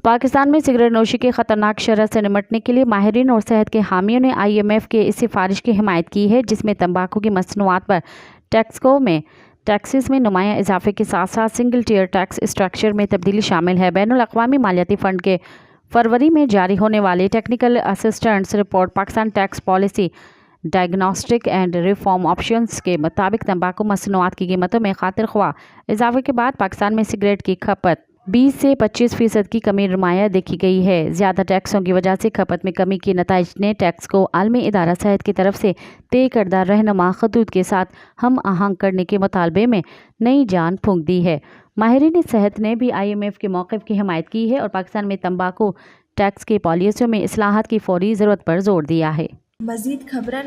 پاکستان میں سگریٹ نوشی کے خطرناک شرح سے نمٹنے کے لیے ماہرین اور صحت کے حامیوں نے IMF کے اس سفارش کی حمایت کی ہے، جس میں تمباکو کی مصنوعات پر ٹیکسز میں نمایاں اضافے کے ساتھ ساتھ سنگل ٹیئر ٹیکس اسٹرکچر میں تبدیلی شامل ہے۔ بین الاقوامی مالیاتی فنڈ کے فروری میں جاری ہونے والے technical assistance report Pakistan tax policy diagnostic and reform options کے مطابق تمباکو مصنوعات کی قیمتوں میں خاطر خواہ اضافے کے بعد پاکستان میں سگریٹ کی کھپت 20 سے 25% کی کمی نمایاں دیکھی گئی ہے۔ زیادہ ٹیکسوں کی وجہ سے کھپت میں کمی کے نتائج نے ٹیکس کو عالمی ادارہ صحت کی طرف سے طے کردہ رہنما خطوط کے ساتھ ہم آہنگ کرنے کے مطالبے میں نئی جان پھونک دی ہے۔ ماہرین صحت نے بھی IMF کے موقف کی حمایت کی ہے اور پاکستان میں تمباکو ٹیکس کی پالیسیوں میں اصلاحات کی فوری ضرورت پر زور دیا ہے۔ مزید خبرن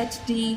HD।